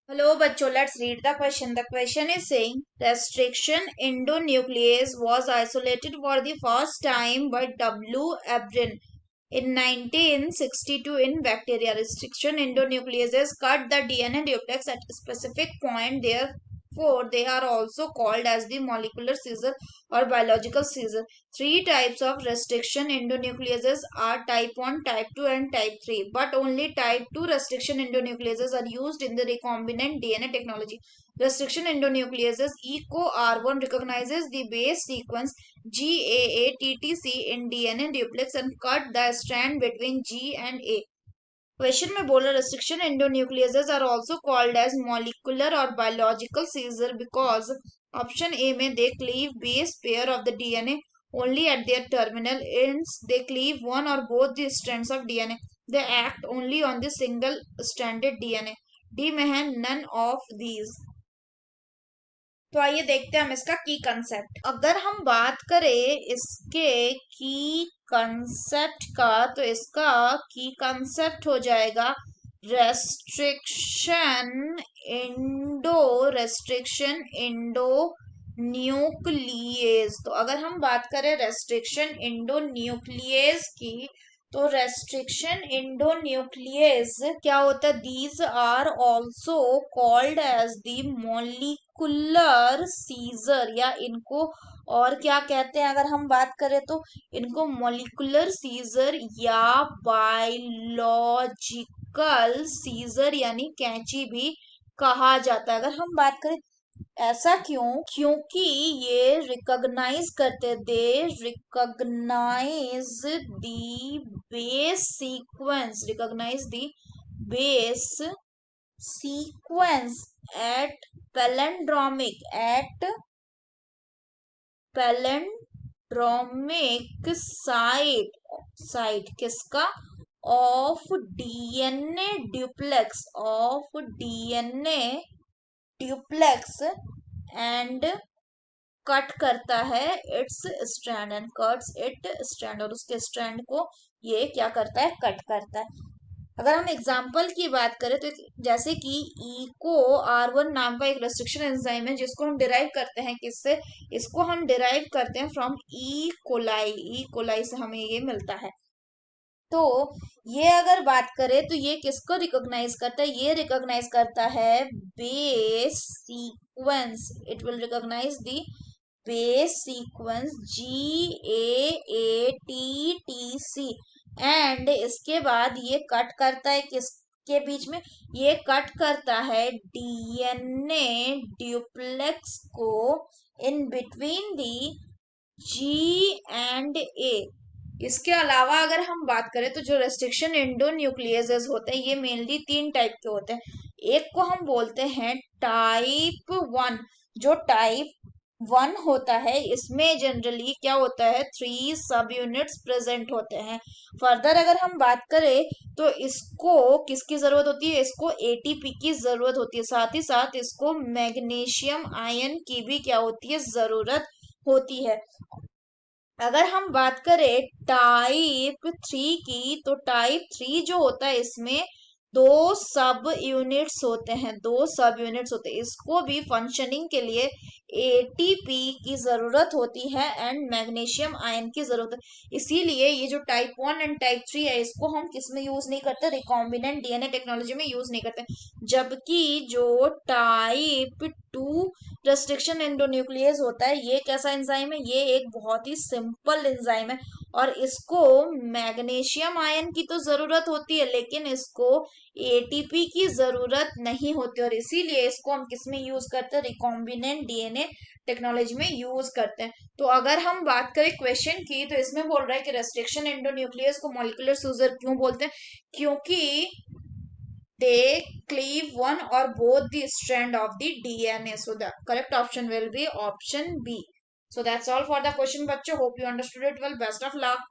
Hello, bachcho. Let's read the question. The question is saying restriction endonuclease was isolated for the first time by W. Abrin in 1962 in bacteria. Restriction endonucleases cut the DNA duplex at a specific point. Therefore, they are also called as the molecular scissor or biological scissor. Three types of restriction endonucleases are type 1, type 2 and type 3. But only type 2 restriction endonucleases are used in the recombinant DNA technology. Restriction endonucleases EcoR1 recognizes the base sequence GAATTC in DNA duplex and cut the strand between G and A. Question में बोल रहा restriction endonucleases are also called as molecular or biological scissor because option A में they cleave base pair of the DNA only at their terminal ends. They cleave one or both the strands of DNA. They act only on the single stranded DNA. D में है none of these. तो आइए देखते हैं हम इसका की concept. अगर हम बात करें इसके की कंसेप्ट का तो इसका की कंसेप्ट हो जाएगा रेस्ट्रिक्शन इंडो न्यूक्लियस। तो अगर हम बात करें रेस्ट्रिक्शन इंडो न्यूक्लियस की तो रेस्ट्रिक्शन इंडो न्यूक्लियस क्या होता है? These are also called as the molecular scissor, या इनको और क्या कहते हैं अगर हम बात करें तो इनको मोलिकुलर सीजर या बायोलॉजिकल सीजर यानी कैंची भी कहा जाता है। अगर हम बात करें ऐसा क्यों? क्योंकि ये रिकॉग्नाइज करते, they recognise the base sequence, recognise the base sequence at palindromic site किसका? Of DNA duplex and cut करता है its strand and cuts it strand, और उसके स्ट्रैंड को ये क्या करता है? कट करता है। अगर हम एग्जाम्पल की बात करें तो जैसे कि EcoR1 नाम का एक रेस्ट्रिक्शन एंजाइम है जिसको हम डिराइव करते हैं किससे? इसको हम डिराइव करते हैं फ्रॉम ई कोलाई से हमें ये मिलता है। तो ये अगर बात करें तो ये किसको रिकॉग्नाइज करता है? ये रिकॉग्नाइज करता है base sequence. It will recognise the base sequence GAATTC and इसके बाद ये कट करता है किसके बीच में? ये कट करता है DNA ड्यूप्लेक्स को in between the G and A। इसके अलावा अगर हम बात करें तो जो रेस्ट्रिक्शन एंडोन्यूक्लियसेस होते हैं ये मेनली तीन टाइप के होते हैं। एक को हम बोलते हैं टाइप 1। जो टाइप 1 होता है इसमें जनरली क्या होता है? 3 सब यूनिट्स प्रेजेंट होते हैं। फर्दर अगर हम बात करें तो इसको किसकी जरूरत होती है? इसको ATP की जरूरत होती है, साथ ही साथ इसको मैग्नीशियम आयन की भी क्या होती है? जरूरत होती है। अगर हम बात करें टाइप 3 की तो टाइप 3 जो होता है इसमें दो सब यूनिट्स होते हैं, इसको भी फंक्शनिंग के लिए ATP की जरूरत होती है एंड मैग्नीशियम आयन की जरूरत है। इसीलिए ये जो टाइप 1 एंड टाइप 3 है इसको हम किस में यूज नहीं करते? रिकॉम्बिनेंट DNA टेक्नोलॉजी में यूज नहीं करते। जबकि जो टाइप 2 रेस्ट्रिक्शन एंडोन्यूक्लियस होता है ये कैसा एंजाइम है? ये एक बहुत ही सिंपल एंजाइम है और इसको मैग्नीशियम आयन की तो जरूरत होती है लेकिन इसको ATP की जरूरत नहीं होती, और इसीलिए इसको हम किस में यूज करते हैं? रिकॉम्बिनेंट DNA टेक्नोलॉजी में यूज करते हैं। तो अगर हम बात करें क्वेश्चन की तो इसमें बोल रहा है कि रेस्ट्रिक्शन एंडोन्यूक्लियस को मॉलिक्यूलर सीजर क्यों बोलते हैं? क्योंकि they cleave one or both the strand of the DNA. So the correct option will be option B. So that's all for the question, bachcho. Hope you understood it well. Best of luck.